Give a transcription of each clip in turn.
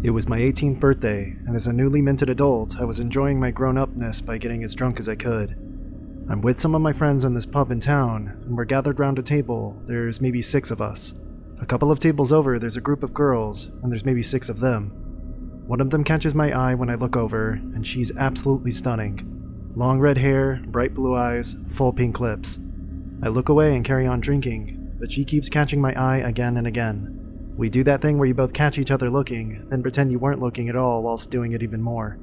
It was my 18th birthday, and as a newly minted adult, I was enjoying my grown-upness by getting as drunk as I could. I'm with some of my friends in this pub in town, and we're gathered round a table. There's maybe 6 of us. A couple of tables over, there's a group of girls, and there's maybe 6 of them. One of them catches my eye when I look over, and she's absolutely stunning. Long red hair, bright blue eyes, full pink lips. I look away and carry on drinking, but she keeps catching my eye again and again. We do that thing where you both catch each other looking, then pretend you weren't looking at all whilst doing it even more.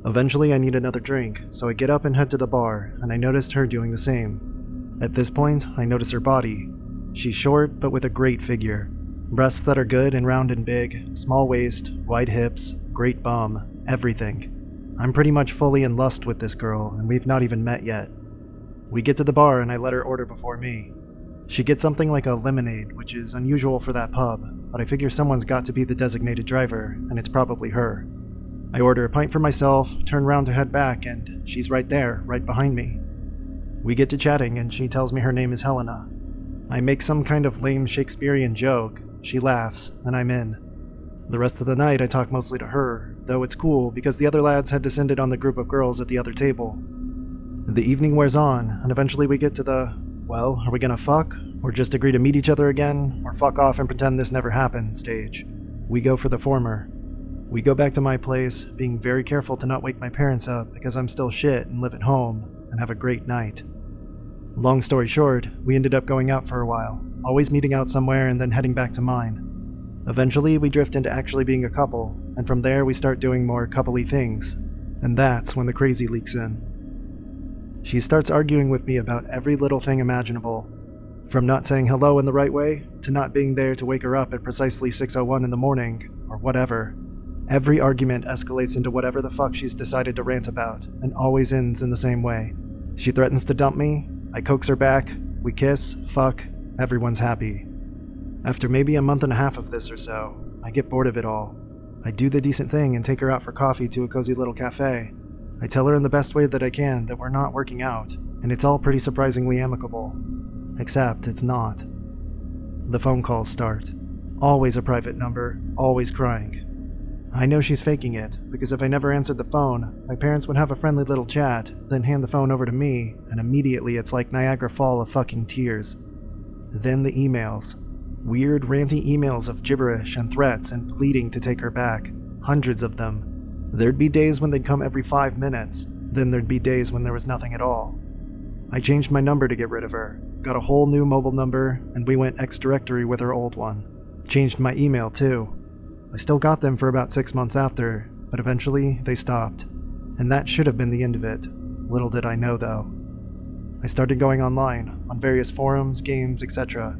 Eventually I need another drink, so I get up and head to the bar, and I noticed her doing the same. At this point, I notice her body. She's short, but with a great figure. Breasts that are good and round and big, small waist, wide hips, great bum, everything. I'm pretty much fully in lust with this girl, and we've not even met yet. We get to the bar and I let her order before me. She gets something like a lemonade, which is unusual for that pub, but I figure someone's got to be the designated driver, and it's probably her. I order a pint for myself, turn around to head back, and she's right there, right behind me. We get to chatting, and she tells me her name is Helena. I make some kind of lame Shakespearean joke, she laughs, and I'm in. The rest of the night I talk mostly to her, though it's cool because the other lads had descended on the group of girls at the other table. The evening wears on, and eventually we get to the, well, are we gonna fuck? Or just agree to meet each other again? Or fuck off and pretend this never happened stage? We go for the former. We go back to my place, being very careful to not wake my parents up because I'm still shit and live at home, and have a great night. Long story short, we ended up going out for a while, always meeting out somewhere and then heading back to mine. Eventually, we drift into actually being a couple, and from there we start doing more coupley things, and that's when the crazy leaks in. She starts arguing with me about every little thing imaginable, from not saying hello in the right way, to not being there to wake her up at precisely 6:01 in the morning, or whatever. Every argument escalates into whatever the fuck she's decided to rant about, and always ends in the same way. She threatens to dump me, I coax her back, we kiss, fuck, everyone's happy. After maybe a month and a half of this or so, I get bored of it all. I do the decent thing and take her out for coffee to a cozy little cafe. I tell her in the best way that I can that we're not working out, and it's all pretty surprisingly amicable. Except it's not. The phone calls start. Always a private number, always crying. I know she's faking it, because if I never answered the phone, my parents would have a friendly little chat, then hand the phone over to me, and immediately it's like Niagara Fall of fucking tears. Then the emails. Weird, ranty emails of gibberish and threats and pleading to take her back. Hundreds of them. There'd be days when they'd come every 5 minutes, then there'd be days when there was nothing at all. I changed my number to get rid of her, got a whole new mobile number, and we went X-directory with her old one. Changed my email too. I still got them for about 6 months after, but eventually they stopped. And that should have been the end of it. Little did I know though. I started going online, on various forums, games, etc.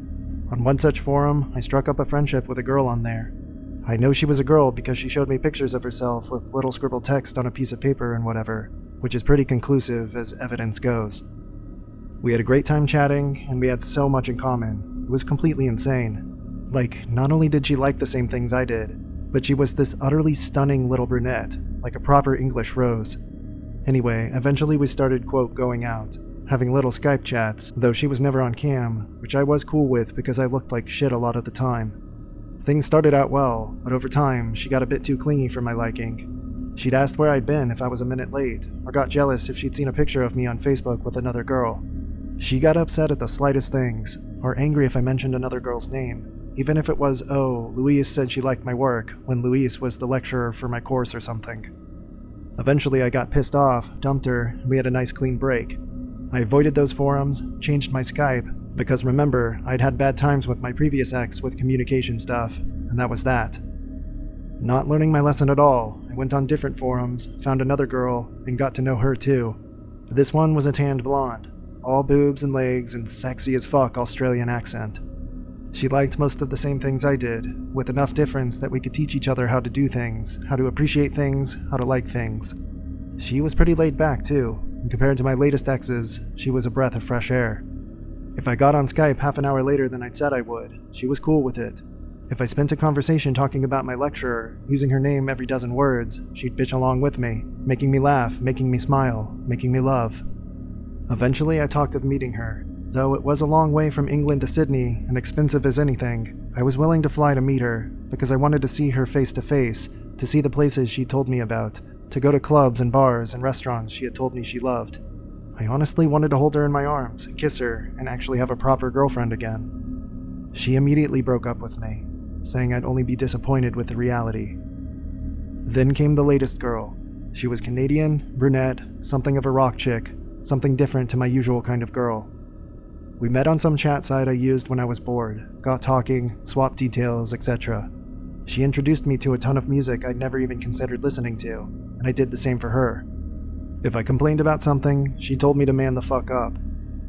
On one such forum, I struck up a friendship with a girl on there. I know she was a girl because she showed me pictures of herself with little scribbled text on a piece of paper and whatever, which is pretty conclusive as evidence goes. We had a great time chatting, and we had so much in common. It was completely insane. Like, not only did she like the same things I did, but she was this utterly stunning little brunette, like a proper English rose. Anyway, eventually we started, quote, going out, having little Skype chats, though she was never on cam, which I was cool with because I looked like shit a lot of the time. Things started out well, but over time, she got a bit too clingy for my liking. She'd asked where I'd been if I was a minute late, or got jealous if she'd seen a picture of me on Facebook with another girl. She got upset at the slightest things, or angry if I mentioned another girl's name, even if it was, oh, Louise said she liked my work, when Louise was the lecturer for my course or something. Eventually I got pissed off, dumped her, and we had a nice clean break. I avoided those forums, changed my Skype, because remember, I'd had bad times with my previous ex with communication stuff, and that was that. Not learning my lesson at all, I went on different forums, found another girl, and got to know her too. This one was a tanned blonde, all boobs and legs and sexy as fuck Australian accent. She liked most of the same things I did, with enough difference that we could teach each other how to do things, how to appreciate things, how to like things. She was pretty laid back too, and compared to my latest exes, she was a breath of fresh air. If I got on Skype half an hour later than I'd said I would, she was cool with it. If I spent a conversation talking about my lecturer, using her name every dozen words, she'd bitch along with me, making me laugh, making me smile, making me love. Eventually I talked of meeting her. Though it was a long way from England to Sydney and expensive as anything, I was willing to fly to meet her because I wanted to see her face to face, to see the places she told me about, to go to clubs and bars and restaurants she had told me she loved. I honestly wanted to hold her in my arms, kiss her, and actually have a proper girlfriend again. She immediately broke up with me, saying I'd only be disappointed with the reality. Then came the latest girl. She was Canadian, brunette, something of a rock chick, something different to my usual kind of girl. We met on some chat site I used when I was bored, got talking, swapped details, etc. She introduced me to a ton of music I'd never even considered listening to, and I did the same for her. If I complained about something, she told me to man the fuck up.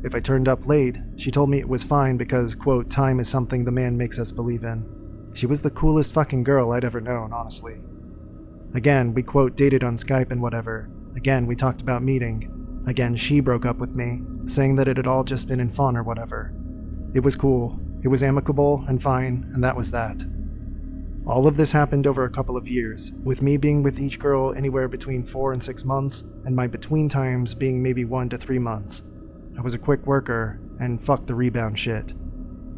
If I turned up late, she told me it was fine because, quote, time is something the man makes us believe in. She was the coolest fucking girl I'd ever known, honestly. Again, we, quote, dated on Skype and whatever. Again, we talked about meeting. Again, she broke up with me, saying that it had all just been in fun or whatever. It was cool, it was amicable and fine, and that was that. All of this happened over a couple of years, with me being with each girl anywhere between 4 and 6 months, and my between times being maybe 1 to 3 months. I was a quick worker, and fuck the rebound shit.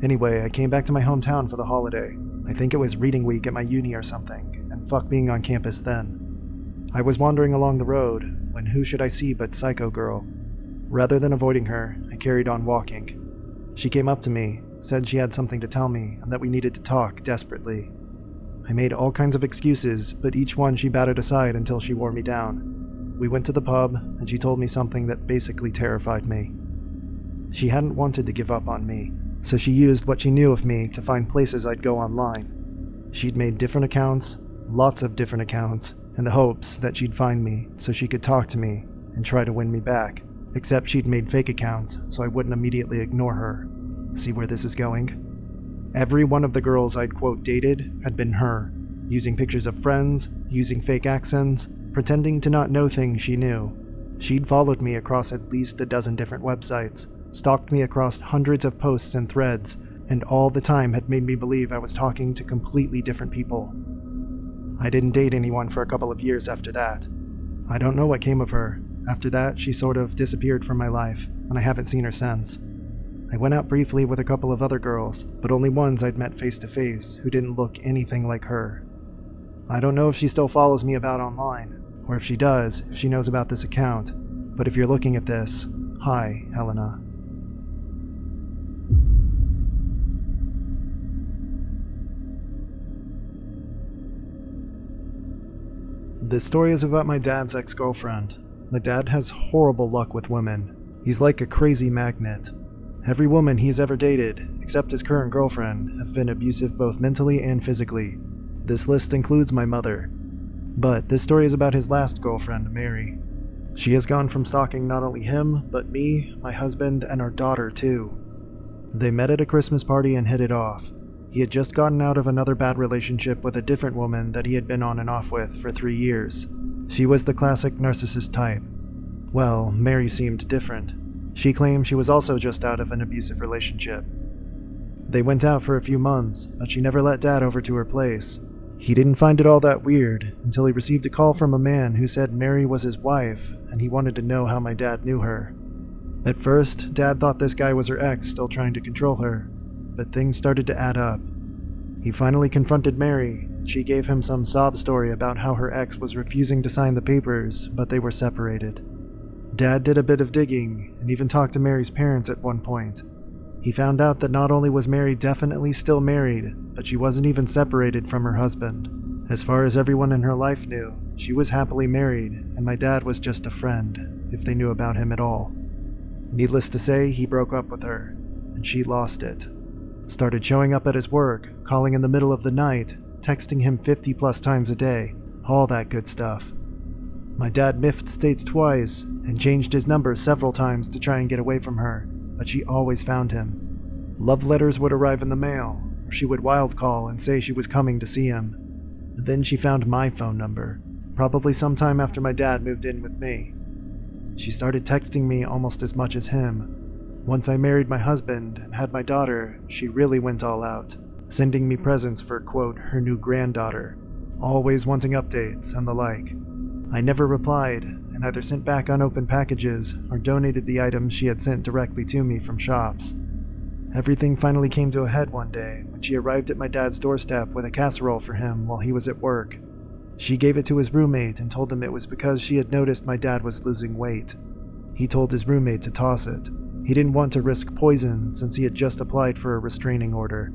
Anyway, I came back to my hometown for the holiday. I think it was reading week at my uni or something, and fuck being on campus then. I was wandering along the road, when who should I see but Psycho Girl. Rather than avoiding her, I carried on walking. She came up to me, said she had something to tell me, and that we needed to talk desperately. I made all kinds of excuses, but each one she batted aside until she wore me down. We went to the pub, and she told me something that basically terrified me. She hadn't wanted to give up on me, so she used what she knew of me to find places I'd go online. She'd made different accounts, lots of different accounts, in the hopes that she'd find me so she could talk to me and try to win me back, except she'd made fake accounts so I wouldn't immediately ignore her. See where this is going? Every one of the girls I'd, quote, dated had been her, using pictures of friends, using fake accents, pretending to not know things she knew. She'd followed me across at least a dozen different websites, stalked me across hundreds of posts and threads, and all the time had made me believe I was talking to completely different people. I didn't date anyone for a couple of years after that. I don't know what came of her. After that, she sort of disappeared from my life, and I haven't seen her since. I went out briefly with a couple of other girls, but only ones I'd met face to face who didn't look anything like her. I don't know if she still follows me about online, or if she does, if she knows about this account, but if you're looking at this, hi, Helena. This story is about my dad's ex-girlfriend. My dad has horrible luck with women. He's like a crazy magnet. Every woman he's ever dated, except his current girlfriend, have been abusive both mentally and physically. This list includes my mother. But this story is about his last girlfriend, Mary. She has gone from stalking not only him, but me, my husband, and our daughter too. They met at a Christmas party and hit it off. He had just gotten out of another bad relationship with a different woman that he had been on and off with for 3 years. She was the classic narcissist type. Well, Mary seemed different. She claimed she was also just out of an abusive relationship. They went out for a few months, but she never let Dad over to her place. He didn't find it all that weird until he received a call from a man who said Mary was his wife, and he wanted to know how my dad knew her. At first, Dad thought this guy was her ex still trying to control her, but things started to add up. He finally confronted Mary, and she gave him some sob story about how her ex was refusing to sign the papers, but they were separated. Dad did a bit of digging, and even talked to Mary's parents at one point. He found out that not only was Mary definitely still married, but she wasn't even separated from her husband. As far as everyone in her life knew, she was happily married, and my dad was just a friend, if they knew about him at all. Needless to say, he broke up with her, and she lost it. Started showing up at his work, calling in the middle of the night, texting him 50 plus times a day, all that good stuff. My dad miffed states twice, and changed his number several times to try and get away from her, but she always found him. Love letters would arrive in the mail, or she would wild call and say she was coming to see him. Then she found my phone number, probably sometime after my dad moved in with me. She started texting me almost as much as him. Once I married my husband and had my daughter, she really went all out, sending me presents for, quote, her new granddaughter, always wanting updates and the like. I never replied, and either sent back unopened packages or donated the items she had sent directly to me from shops. Everything finally came to a head one day when she arrived at my dad's doorstep with a casserole for him while he was at work. She gave it to his roommate and told him it was because she had noticed my dad was losing weight. He told his roommate to toss it. He didn't want to risk poison since he had just applied for a restraining order.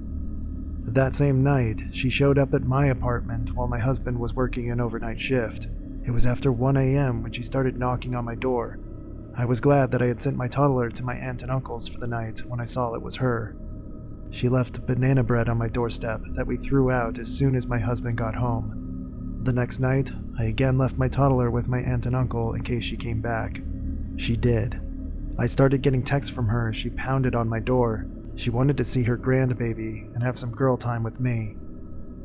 That same night, she showed up at my apartment while my husband was working an overnight shift. It was after 1 a.m. when she started knocking on my door. I was glad that I had sent my toddler to my aunt and uncle's for the night when I saw it was her. She left banana bread on my doorstep that we threw out as soon as my husband got home. The next night, I again left my toddler with my aunt and uncle in case she came back. She did. I started getting texts from her as she pounded on my door. She wanted to see her grandbaby and have some girl time with me.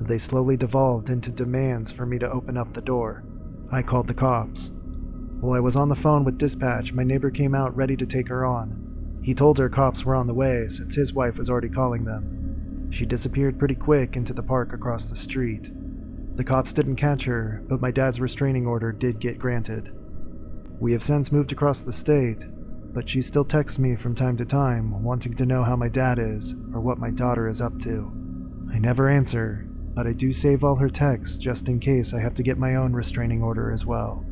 They slowly devolved into demands for me to open up the door. I called the cops. While I was on the phone with dispatch, my neighbor came out ready to take her on. He told her cops were on the way since his wife was already calling them. She disappeared pretty quick into the park across the street. The cops didn't catch her, but my dad's restraining order did get granted. We have since moved across the state, but she still texts me from time to time wanting to know how my dad is or what my daughter is up to. I never answer, but I do save all her texts just in case I have to get my own restraining order as well.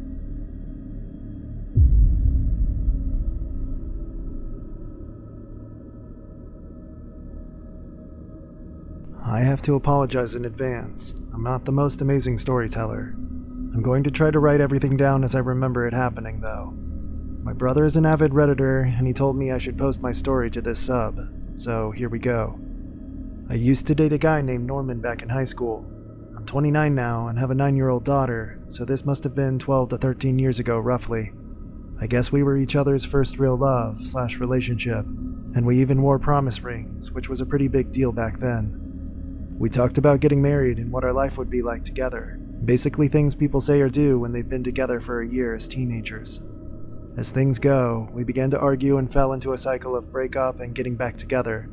I have to apologize in advance. I'm not the most amazing storyteller. I'm going to try to write everything down as I remember it happening, though. My brother is an avid Redditor, and he told me I should post my story to this sub, so here we go. I used to date a guy named Norman back in high school. I'm 29 now and have a 9-year-old daughter, so this must have been 12 to 13 years ago roughly. I guess we were each other's first real love/relationship, and we even wore promise rings, which was a pretty big deal back then. We talked about getting married and what our life would be like together. Basically things people say or do when they've been together for a year as teenagers. As things go, we began to argue and fell into a cycle of breakup and getting back together.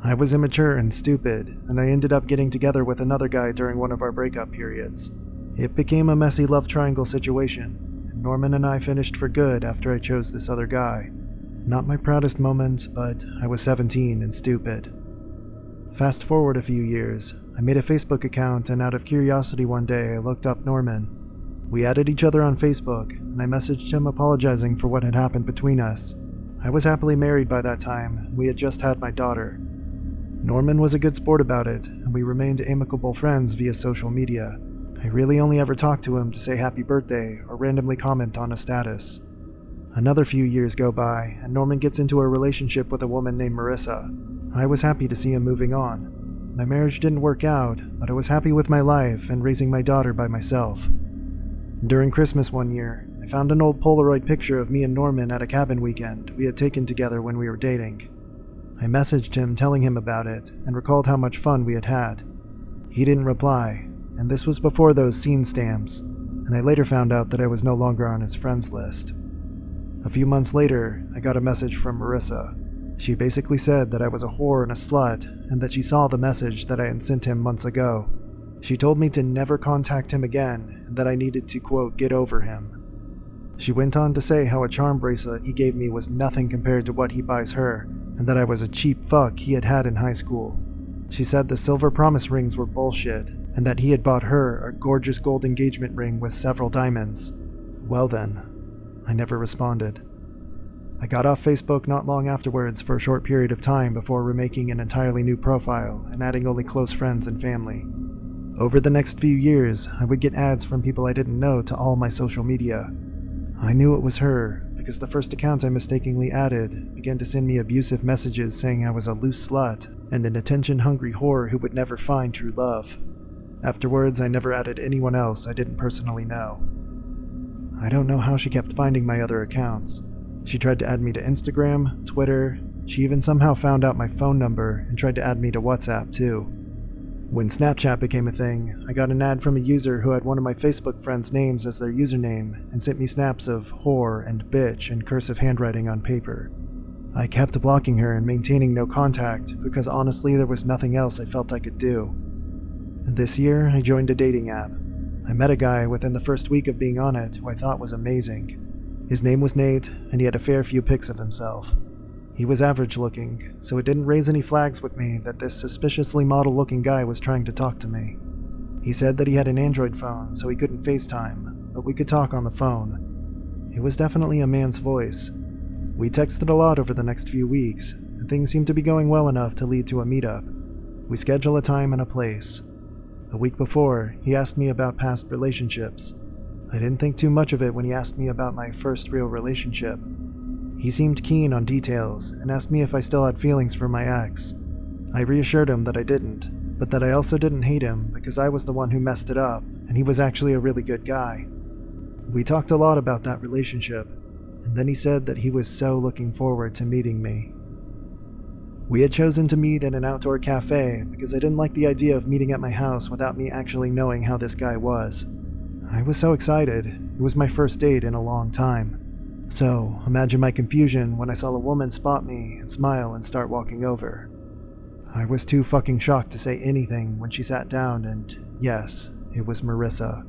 I was immature and stupid, and I ended up getting together with another guy during one of our breakup periods. It became a messy love triangle situation, and Norman and I finished for good after I chose this other guy. Not my proudest moment, but I was 17 and stupid. Fast forward a few years, I made a Facebook account and out of curiosity one day I looked up Norman. We added each other on Facebook, and I messaged him apologizing for what had happened between us. I was happily married by that time, and we had just had my daughter. Norman was a good sport about it, and we remained amicable friends via social media. I really only ever talked to him to say happy birthday or randomly comment on a status. Another few years go by, and Norman gets into a relationship with a woman named Marissa. I was happy to see him moving on. My marriage didn't work out, but I was happy with my life and raising my daughter by myself. During Christmas one year, I found an old Polaroid picture of me and Norman at a cabin weekend we had taken together when we were dating. I messaged him telling him about it and recalled how much fun we had had. He didn't reply, and this was before those scene stamps, and I later found out that I was no longer on his friends list. A few months later, I got a message from Marissa. She basically said that I was a whore and a slut, and that she saw the message that I had sent him months ago. She told me to never contact him again, and that I needed to, quote, get over him. She went on to say how a charm bracelet he gave me was nothing compared to what he buys her, and that I was a cheap fuck he had had in high school. She said the silver promise rings were bullshit, and that he had bought her a gorgeous gold engagement ring with several diamonds. Well then, I never responded. I got off Facebook not long afterwards for a short period of time before remaking an entirely new profile and adding only close friends and family. Over the next few years, I would get ads from people I didn't know to all my social media. I knew it was her because the first account I mistakenly added began to send me abusive messages saying I was a loose slut and an attention-hungry whore who would never find true love. Afterwards, I never added anyone else I didn't personally know. I don't know how she kept finding my other accounts. She tried to add me to Instagram, Twitter. She even somehow found out my phone number and tried to add me to WhatsApp too. When Snapchat became a thing, I got an ad from a user who had one of my Facebook friends' names as their username and sent me snaps of whore and bitch in cursive handwriting on paper. I kept blocking her and maintaining no contact because honestly there was nothing else I felt I could do. This year, I joined a dating app. I met a guy within the first week of being on it who I thought was amazing. His name was Nate, and he had a fair few pics of himself. He was average looking, so it didn't raise any flags with me that this suspiciously model-looking guy was trying to talk to me. He said that he had an Android phone, so he couldn't FaceTime, but we could talk on the phone. It was definitely a man's voice. We texted a lot over the next few weeks, and things seemed to be going well enough to lead to a meetup. We scheduled a time and a place. A week before, he asked me about past relationships. I didn't think too much of it when he asked me about my first real relationship. He seemed keen on details and asked me if I still had feelings for my ex. I reassured him that I didn't, but that I also didn't hate him because I was the one who messed it up, and he was actually a really good guy. We talked a lot about that relationship, and then he said that he was so looking forward to meeting me. We had chosen to meet in an outdoor cafe because I didn't like the idea of meeting at my house without me actually knowing how this guy was. I was so excited. It was my first date in a long time. So, imagine my confusion when I saw a woman spot me and smile and start walking over. I was too fucking shocked to say anything when she sat down, and yes, it was Marissa.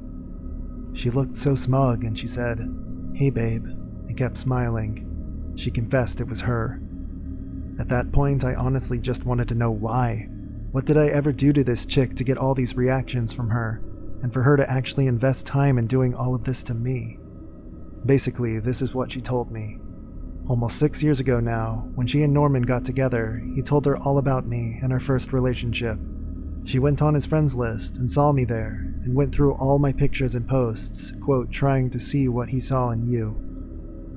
She looked so smug and she said, "Hey babe," and kept smiling. She confessed it was her. At that point, I honestly just wanted to know why. What did I ever do to this chick to get all these reactions from her, and for her to actually invest time in doing all of this to me? Basically, this is what she told me. Almost 6 years ago now, when she and Norman got together, he told her all about me and our first relationship. She went on his friends list and saw me there, and went through all my pictures and posts, quote, trying to see what he saw in you.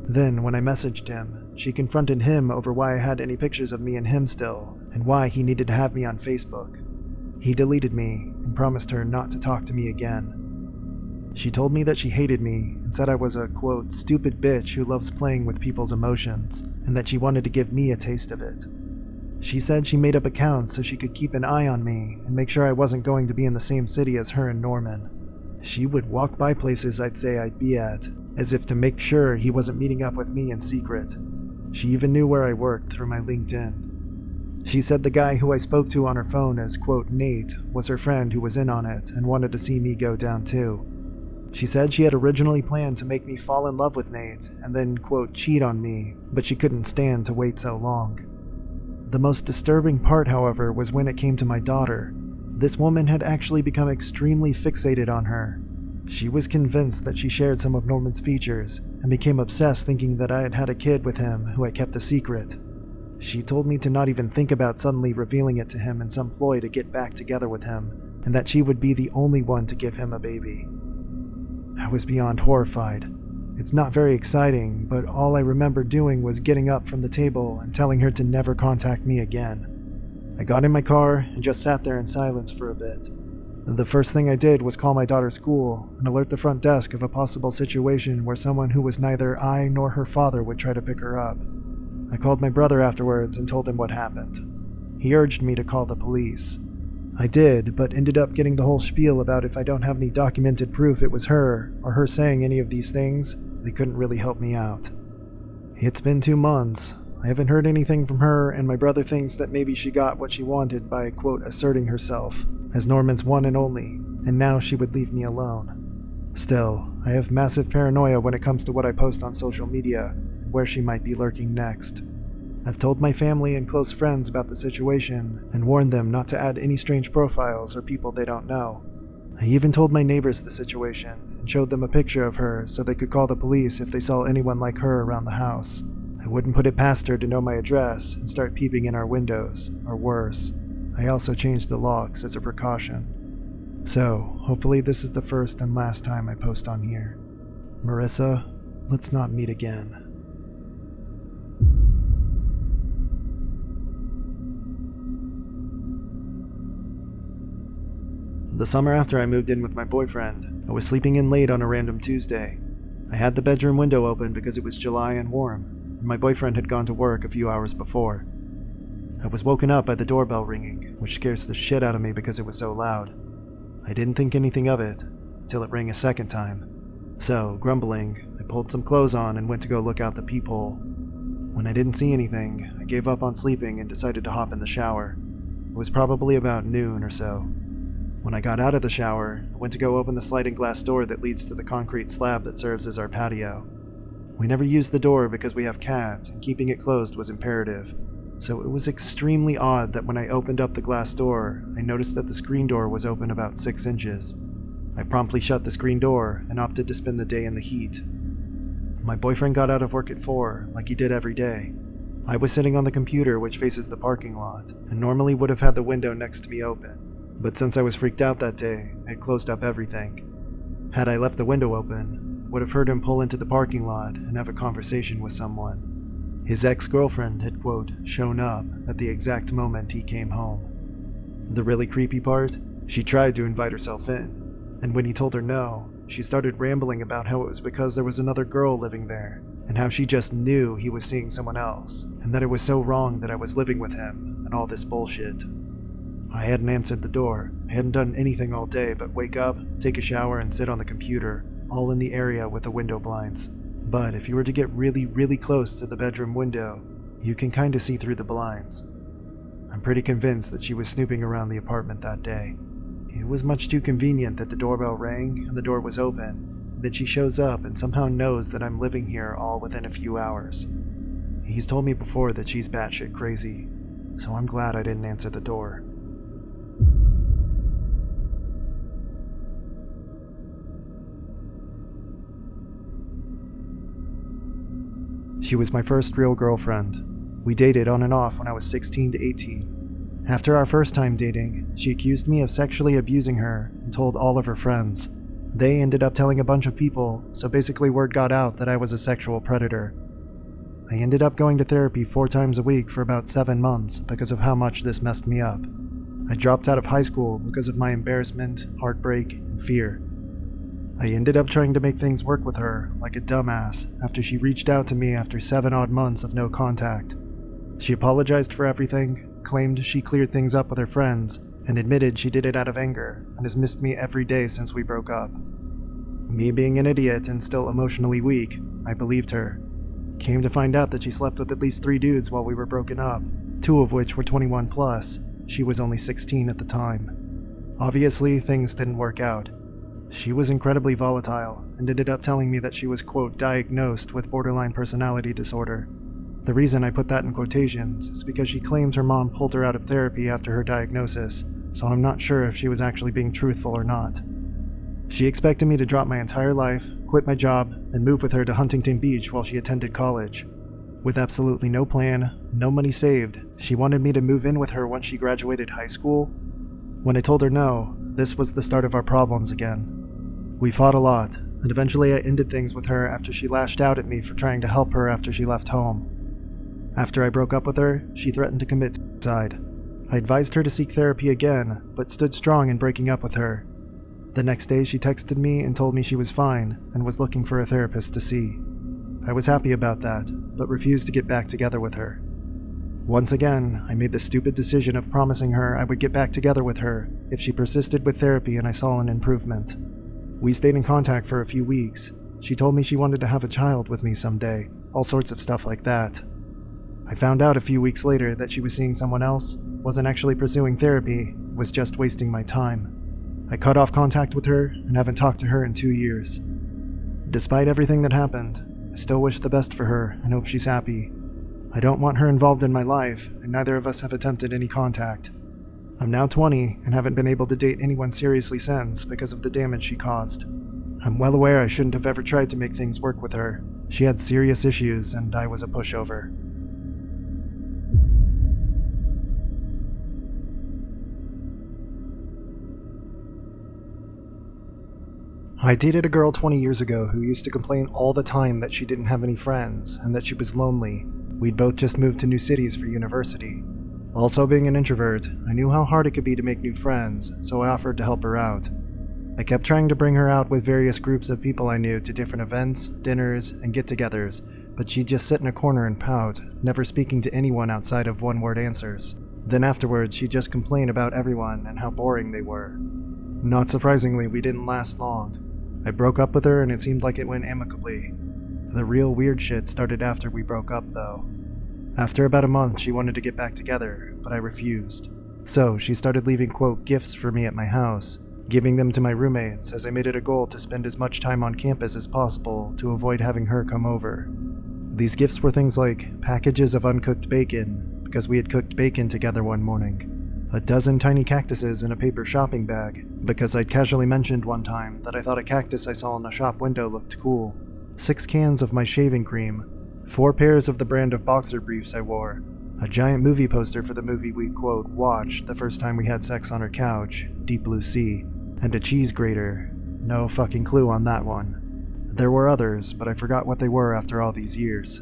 Then, when I messaged him, she confronted him over why I had any pictures of me and him still, and why he needed to have me on Facebook. He deleted me and promised her not to talk to me again. She told me that she hated me and said I was a, quote, stupid bitch who loves playing with people's emotions, and that she wanted to give me a taste of it. She said she made up accounts so she could keep an eye on me and make sure I wasn't going to be in the same city as her and Norman. She would walk by places I'd say I'd be at, as if to make sure he wasn't meeting up with me in secret. She even knew where I worked through my LinkedIn. She said the guy who I spoke to on her phone as, quote, Nate, was her friend who was in on it and wanted to see me go down too. She said she had originally planned to make me fall in love with Nate and then, quote, cheat on me, but she couldn't stand to wait so long. The most disturbing part, however, was when it came to my daughter. This woman had actually become extremely fixated on her. She was convinced that she shared some of Norman's features and became obsessed thinking that I had had a kid with him who I kept a secret. She told me to not even think about suddenly revealing it to him in some ploy to get back together with him, and that she would be the only one to give him a baby. I was beyond horrified. It's not very exciting, but all I remember doing was getting up from the table and telling her to never contact me again. I got in my car and just sat there in silence for a bit. The first thing I did was call my daughter's school and alert the front desk of a possible situation where someone who was neither I nor her father would try to pick her up. I called my brother afterwards and told him what happened. He urged me to call the police. I did, but ended up getting the whole spiel about if I don't have any documented proof it was her, or her saying any of these things, they couldn't really help me out. It's been 2 months. I haven't heard anything from her, and my brother thinks that maybe she got what she wanted by, quote, asserting herself as Norman's one and only, and now she would leave me alone. Still, I have massive paranoia when it comes to what I post on social media, and where she might be lurking next. I've told my family and close friends about the situation and warned them not to add any strange profiles or people they don't know. I even told my neighbors the situation and showed them a picture of her so they could call the police if they saw anyone like her around the house. I wouldn't put it past her to know my address and start peeping in our windows, or worse. I also changed the locks as a precaution. So, hopefully this is the first and last time I post on here. Marissa, let's not meet again. The summer after I moved in with my boyfriend, I was sleeping in late on a random Tuesday. I had the bedroom window open because it was July and warm, and my boyfriend had gone to work a few hours before. I was woken up by the doorbell ringing, which scares the shit out of me because it was so loud. I didn't think anything of it, till it rang a second time. So, grumbling, I pulled some clothes on and went to go look out the peephole. When I didn't see anything, I gave up on sleeping and decided to hop in the shower. It was probably about noon or so. When I got out of the shower, I went to go open the sliding glass door that leads to the concrete slab that serves as our patio. We never used the door because we have cats, and keeping it closed was imperative. So it was extremely odd that when I opened up the glass door, I noticed that the screen door was open about 6 inches. I promptly shut the screen door and opted to spend the day in the heat. My boyfriend got out of work at 4, like he did every day. I was sitting on the computer which faces the parking lot, and normally would have had the window next to me open. But since I was freaked out that day, I'd closed up everything. Had I left the window open, I would have heard him pull into the parking lot and have a conversation with someone. His ex-girlfriend had, quote, shown up at the exact moment he came home. The really creepy part? She tried to invite herself in, and when he told her no, she started rambling about how it was because there was another girl living there, and how she just knew he was seeing someone else, and that it was so wrong that I was living with him, and all this bullshit. I hadn't answered the door. I hadn't done anything all day but wake up, take a shower, and sit on the computer, all in the area with the window blinds. But if you were to get really, really close to the bedroom window, you can kinda see through the blinds. I'm pretty convinced that she was snooping around the apartment that day. It was much too convenient that the doorbell rang and the door was open, and that she shows up and somehow knows that I'm living here all within a few hours. He's told me before that she's batshit crazy, so I'm glad I didn't answer the door. She was my first real girlfriend. We dated on and off when I was 16 to 18. After our first time dating, she accused me of sexually abusing her and told all of her friends. They ended up telling a bunch of people, so basically word got out that I was a sexual predator. I ended up going to therapy 4 times a week for about 7 months because of how much this messed me up. I dropped out of high school because of my embarrassment, heartbreak, and fear. I ended up trying to make things work with her, like a dumbass, after she reached out to me after 7 odd months of no contact. She apologized for everything, claimed she cleared things up with her friends, and admitted she did it out of anger, and has missed me every day since we broke up. Me being an idiot and still emotionally weak, I believed her. Came to find out that she slept with at least 3 dudes while we were broken up, 2 of which were 21 plus. She was only 16 at the time. Obviously, things didn't work out. She was incredibly volatile, and ended up telling me that she was, quote, diagnosed with borderline personality disorder. The reason I put that in quotations is because she claimed her mom pulled her out of therapy after her diagnosis, so I'm not sure if she was actually being truthful or not. She expected me to drop my entire life, quit my job, and move with her to Huntington Beach while she attended college. With absolutely no plan, no money saved, she wanted me to move in with her once she graduated high school. When I told her no, this was the start of our problems again. We fought a lot, and eventually I ended things with her after she lashed out at me for trying to help her after she left home. After I broke up with her, she threatened to commit suicide. I advised her to seek therapy again, but stood strong in breaking up with her. The next day she texted me and told me she was fine and was looking for a therapist to see. I was happy about that, but refused to get back together with her. Once again, I made the stupid decision of promising her I would get back together with her if she persisted with therapy and I saw an improvement. We stayed in contact for a few weeks. She told me she wanted to have a child with me someday, all sorts of stuff like that. I found out a few weeks later that she was seeing someone else, wasn't actually pursuing therapy, was just wasting my time. I cut off contact with her and haven't talked to her in 2 years. Despite everything that happened, I still wish the best for her and hope she's happy. I don't want her involved in my life, and neither of us have attempted any contact. I'm now 20 and haven't been able to date anyone seriously since because of the damage she caused. I'm well aware I shouldn't have ever tried to make things work with her. She had serious issues and I was a pushover. I dated a girl 20 years ago who used to complain all the time that she didn't have any friends and that she was lonely. We'd both just moved to new cities for university. Also being an introvert, I knew how hard it could be to make new friends, so I offered to help her out. I kept trying to bring her out with various groups of people I knew to different events, dinners, and get-togethers, but she'd just sit in a corner and pout, never speaking to anyone outside of one-word answers. Then afterwards, she'd just complain about everyone and how boring they were. Not surprisingly, we didn't last long. I broke up with her and it seemed like it went amicably. The real weird shit started after we broke up, though. After about a month, she wanted to get back together, but I refused. So she started leaving, quote, gifts for me at my house, giving them to my roommates as I made it a goal to spend as much time on campus as possible to avoid having her come over. These gifts were things like packages of uncooked bacon, because we had cooked bacon together one morning, a dozen tiny cactuses in a paper shopping bag, because I'd casually mentioned one time that I thought a cactus I saw in a shop window looked cool, 6 cans of my shaving cream, 4 pairs of the brand of boxer briefs I wore, a giant movie poster for the movie we, quote, watched the first time we had sex on her couch, Deep Blue Sea, and a cheese grater. No fucking clue on that one. There were others, but I forgot what they were after all these years.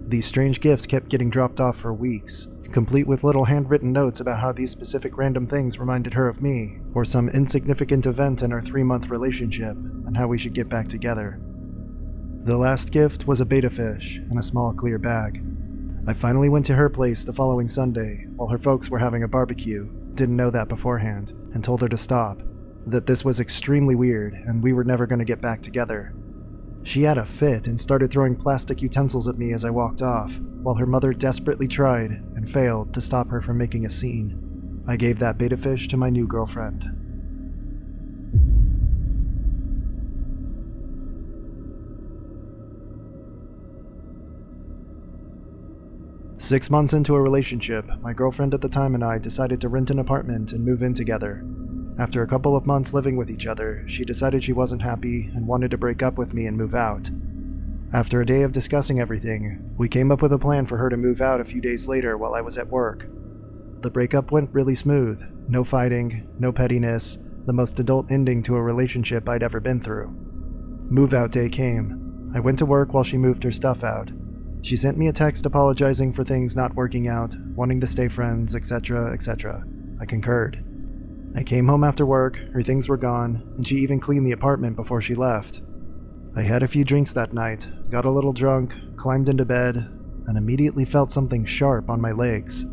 These strange gifts kept getting dropped off for weeks, complete with little handwritten notes about how these specific random things reminded her of me, or some insignificant event in our 3-month relationship, and how we should get back together. The last gift was a betta fish in a small clear bag. I finally went to her place the following Sunday while her folks were having a barbecue, didn't know that beforehand, and told her to stop, that this was extremely weird and we were never going to get back together. She had a fit and started throwing plastic utensils at me as I walked off, while her mother desperately tried and failed to stop her from making a scene. I gave that betta fish to my new girlfriend. Six months into a relationship, my girlfriend at the time and I decided to rent an apartment and move in together. After a couple of months living with each other, she decided she wasn't happy and wanted to break up with me and move out. After a day of discussing everything, we came up with a plan for her to move out a few days later while I was at work. The breakup went really smooth. No fighting, no pettiness, the most adult ending to a relationship I'd ever been through. Move-out day came. I went to work while she moved her stuff out. She sent me a text apologizing for things not working out, wanting to stay friends, etc., etc. I concurred. I came home after work, her things were gone, and she even cleaned the apartment before she left. I had a few drinks that night, got a little drunk, climbed into bed, and immediately felt something sharp on my legs.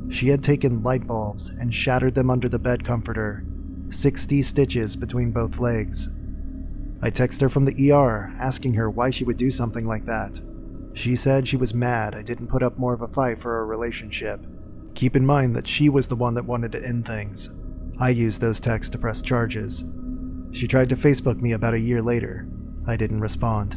She had taken light bulbs and shattered them under the bed comforter, 60 stitches between both legs. I texted her from the ER, asking her why she would do something like that. She said she was mad I didn't put up more of a fight for our relationship. Keep in mind that she was the one that wanted to end things. I used those texts to press charges. She tried to Facebook me about a year later. I didn't respond.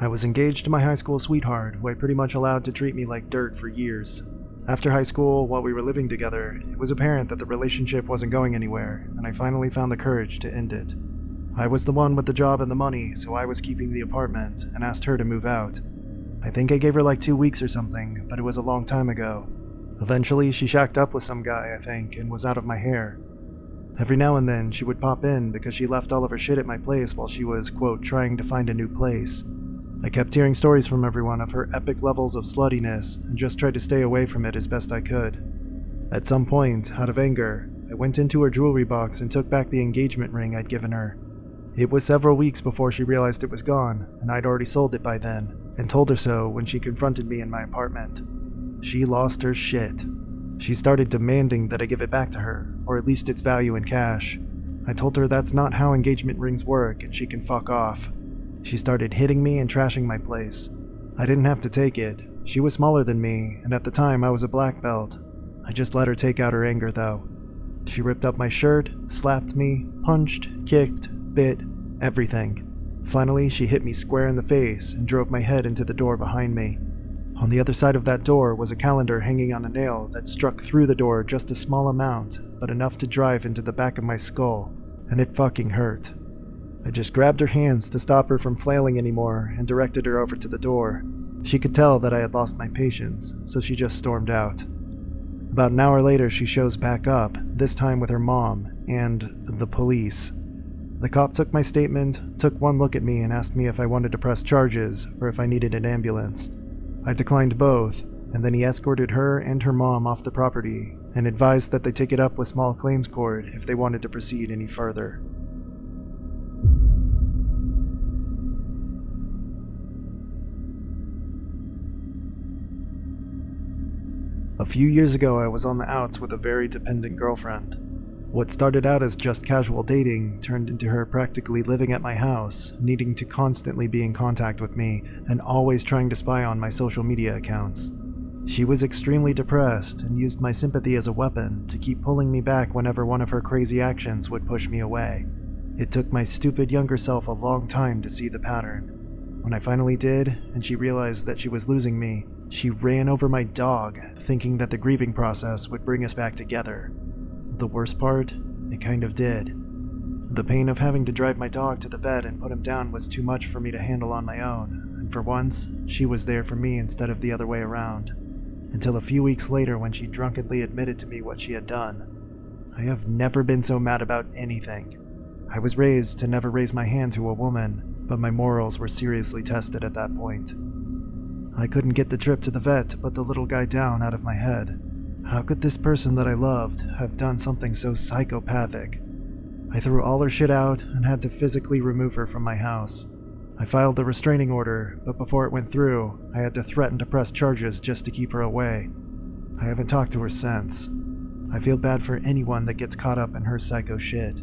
I was engaged to my high school sweetheart, who I pretty much allowed to treat me like dirt for years. After high school, while we were living together, it was apparent that the relationship wasn't going anywhere, and I finally found the courage to end it. I was the one with the job and the money, so I was keeping the apartment, and asked her to move out. I think I gave her like 2 weeks or something, but it was a long time ago. Eventually, she shacked up with some guy, I think, and was out of my hair. Every now and then, she would pop in because she left all of her shit at my place while she was, quote, trying to find a new place. I kept hearing stories from everyone of her epic levels of sluttiness and just tried to stay away from it as best I could. At some point, out of anger, I went into her jewelry box and took back the engagement ring I'd given her. It was several weeks before she realized it was gone, and I'd already sold it by then, and told her so when she confronted me in my apartment. She lost her shit. She started demanding that I give it back to her, or at least its value in cash. I told her that's not how engagement rings work and she can fuck off. She started hitting me and trashing my place. I didn't have to take it. She was smaller than me, and at the time I was a black belt. I just let her take out her anger though. She ripped up my shirt, slapped me, punched, kicked, bit, everything. Finally, she hit me square in the face and drove my head into the door behind me. On the other side of that door was a calendar hanging on a nail that struck through the door just a small amount, but enough to drive into the back of my skull, and it fucking hurt. I just grabbed her hands to stop her from flailing anymore and directed her over to the door. She could tell that I had lost my patience, so she just stormed out. About an hour later, she shows back up, this time with her mom and the police. The cop took my statement, took one look at me, and asked me if I wanted to press charges or if I needed an ambulance. I declined both, and then he escorted her and her mom off the property and advised that they take it up with small claims court if they wanted to proceed any further. A few years ago, I was on the outs with a very dependent girlfriend. What started out as just casual dating turned into her practically living at my house, needing to constantly be in contact with me and always trying to spy on my social media accounts. She was extremely depressed and used my sympathy as a weapon to keep pulling me back whenever one of her crazy actions would push me away. It took my stupid younger self a long time to see the pattern. When I finally did, and she realized that she was losing me, she ran over my dog, thinking that the grieving process would bring us back together. The worst part, it kind of did. The pain of having to drive my dog to the vet and put him down was too much for me to handle on my own, and for once, she was there for me instead of the other way around. Until a few weeks later when she drunkenly admitted to me what she had done. I have never been so mad about anything. I was raised to never raise my hand to a woman, but my morals were seriously tested at that point. I couldn't get the trip to the vet to put the little guy down out of my head. How could this person that I loved have done something so psychopathic? I threw all her shit out and had to physically remove her from my house. I filed a restraining order, but before it went through, I had to threaten to press charges just to keep her away. I haven't talked to her since. I feel bad for anyone that gets caught up in her psycho shit.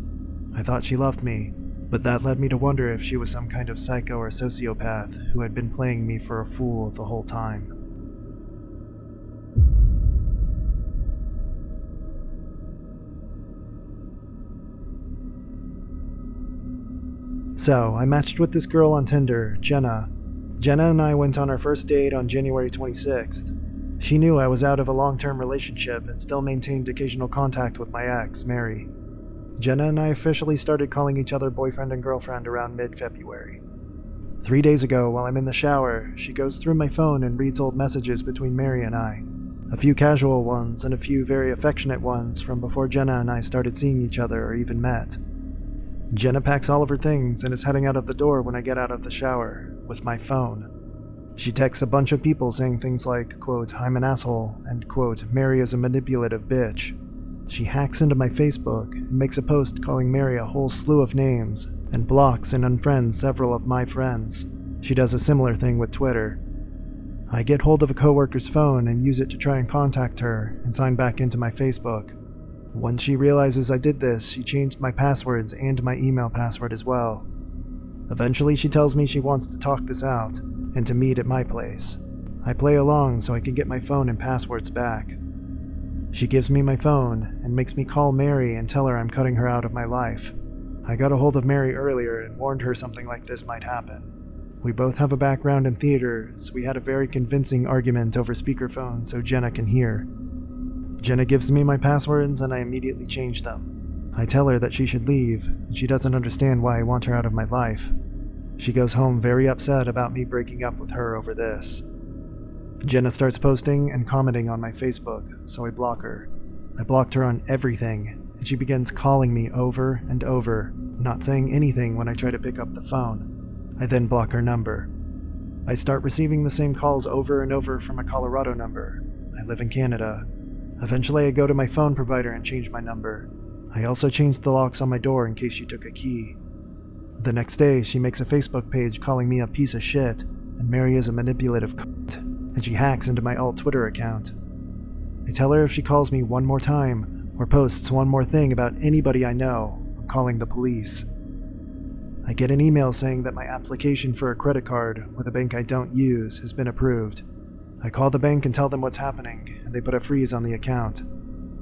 I thought she loved me, but that led me to wonder if she was some kind of psycho or sociopath who had been playing me for a fool the whole time. So, I matched with this girl on Tinder, Jenna. Jenna and I went on our first date on January 26th. She knew I was out of a long-term relationship and still maintained occasional contact with my ex, Mary. Jenna and I officially started calling each other boyfriend and girlfriend around mid-February. 3 days ago, while I'm in the shower, she goes through my phone and reads old messages between Mary and I. A few casual ones and a few very affectionate ones from before Jenna and I started seeing each other or even met. Jenna packs all of her things and is heading out of the door when I get out of the shower, with my phone. She texts a bunch of people saying things like, quote, "I'm an asshole," and quote, "Mary is a manipulative bitch." She hacks into my Facebook and makes a post calling Mary a whole slew of names, and blocks and unfriends several of my friends. She does a similar thing with Twitter. I get hold of a coworker's phone and use it to try and contact her and sign back into my Facebook. Once she realizes I did this, she changed my passwords and my email password as well. Eventually, she tells me she wants to talk this out and to meet at my place. I play along so I can get my phone and passwords back. She gives me my phone and makes me call Mary and tell her I'm cutting her out of my life. I got a hold of Mary earlier and warned her something like this might happen. We both have a background in theater, so we had a very convincing argument over speakerphone so Jenna can hear. Jenna gives me my passwords and I immediately change them. I tell her that she should leave, and she doesn't understand why I want her out of my life. She goes home very upset about me breaking up with her over this. Jenna starts posting and commenting on my Facebook, so I block her. I blocked her on everything, and she begins calling me over and over, not saying anything when I try to pick up the phone. I then block her number. I start receiving the same calls over and over from a Colorado number. I live in Canada. Eventually, I go to my phone provider and change my number. I also changed the locks on my door in case she took a key. The next day, she makes a Facebook page calling me a piece of shit, and Mary is a manipulative cunt, and she hacks into my alt Twitter account. I tell her if she calls me one more time, or posts one more thing about anybody I know, I'm calling the police. I get an email saying that my application for a credit card with a bank I don't use has been approved. I call the bank and tell them what's happening, and they put a freeze on the account.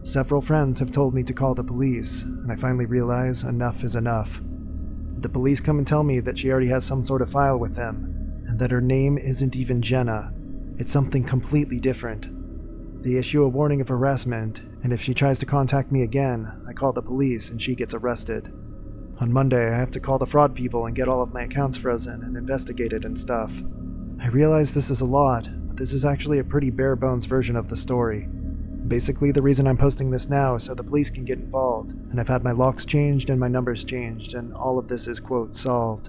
Several friends have told me to call the police, and I finally realize enough is enough. The police come and tell me that she already has some sort of file with them, and that her name isn't even Jenna. It's something completely different. They issue a warning of harassment, and if she tries to contact me again, I call the police and she gets arrested. On Monday, I have to call the fraud people and get all of my accounts frozen and investigated and stuff. I realize this is a lot, but this is actually a pretty bare-bones version of the story. Basically, the reason I'm posting this now is so the police can get involved, and I've had my locks changed and my numbers changed, and all of this is, quote, solved.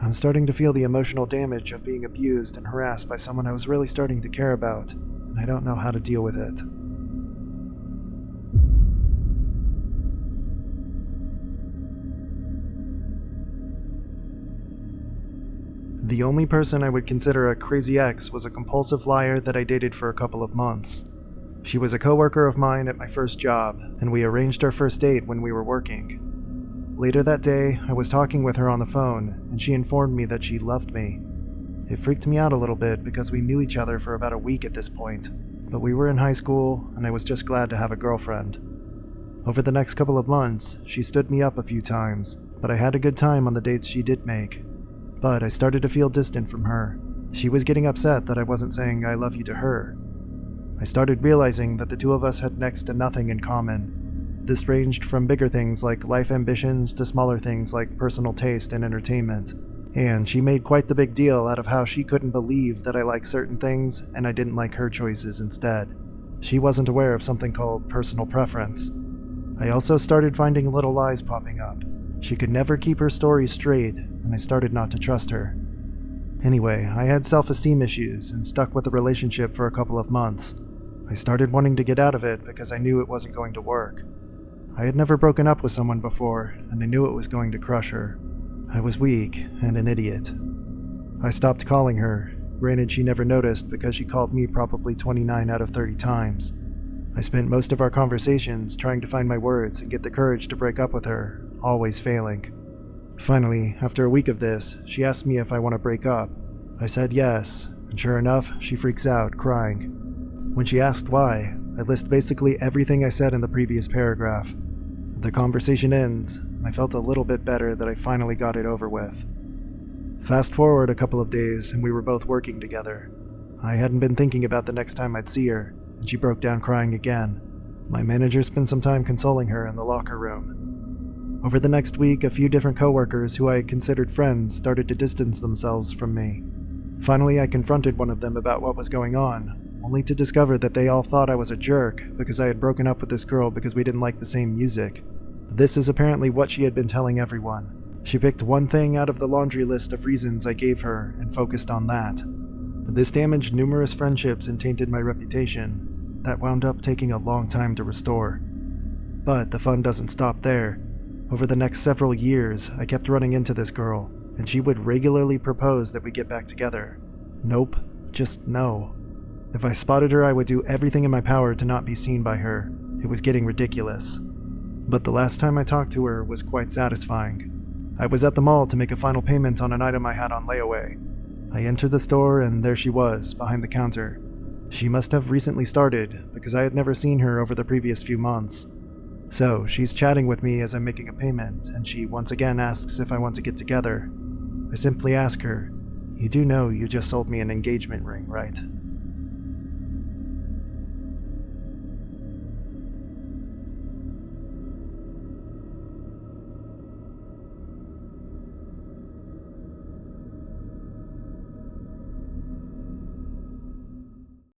I'm starting to feel the emotional damage of being abused and harassed by someone I was really starting to care about, and I don't know how to deal with it. The only person I would consider a crazy ex was a compulsive liar that I dated for a couple of months. She was a coworker of mine at my first job, and we arranged our first date when we were working. Later that day, I was talking with her on the phone, and she informed me that she loved me. It freaked me out a little bit because we knew each other for about a week at this point, but we were in high school, and I was just glad to have a girlfriend. Over the next couple of months, she stood me up a few times, but I had a good time on the dates she did make. But I started to feel distant from her. She was getting upset that I wasn't saying I love you to her. I started realizing that the two of us had next to nothing in common. This ranged from bigger things like life ambitions to smaller things like personal taste and entertainment. And she made quite the big deal out of how she couldn't believe that I liked certain things and I didn't like her choices instead. She wasn't aware of something called personal preference. I also started finding little lies popping up. She could never keep her story straight, and I started not to trust her. Anyway, I had self-esteem issues and stuck with the relationship for a couple of months. I started wanting to get out of it because I knew it wasn't going to work. I had never broken up with someone before, and I knew it was going to crush her. I was weak and an idiot. I stopped calling her. Granted, she never noticed because she called me probably 29 out of 30 times. I spent most of our conversations trying to find my words and get the courage to break up with her, always failing. Finally, after a week of this, she asked me if I want to break up. I said yes, and sure enough, she freaks out, crying. When she asked why, I list basically everything I said in the previous paragraph. The conversation ends, and I felt a little bit better that I finally got it over with. Fast forward a couple of days, and we were both working together. I hadn't been thinking about the next time I'd see her, and she broke down crying again. My manager spent some time consoling her in the locker room. Over the next week, a few different coworkers who I considered friends started to distance themselves from me. Finally, I confronted one of them about what was going on, only to discover that they all thought I was a jerk because I had broken up with this girl because we didn't like the same music. This is apparently what she had been telling everyone. She picked one thing out of the laundry list of reasons I gave her and focused on that. This damaged numerous friendships and tainted my reputation. That wound up taking a long time to restore. But the fun doesn't stop there. Over the next several years, I kept running into this girl, and she would regularly propose that we get back together. Nope, just no. If I spotted her, I would do everything in my power to not be seen by her. It was getting ridiculous. But the last time I talked to her was quite satisfying. I was at the mall to make a final payment on an item I had on layaway. I entered the store and there she was, behind the counter. She must have recently started, because I had never seen her over the previous few months. So, she's chatting with me as I'm making a payment, and she once again asks if I want to get together. I simply ask her, "You do know you just sold me an engagement ring, right?"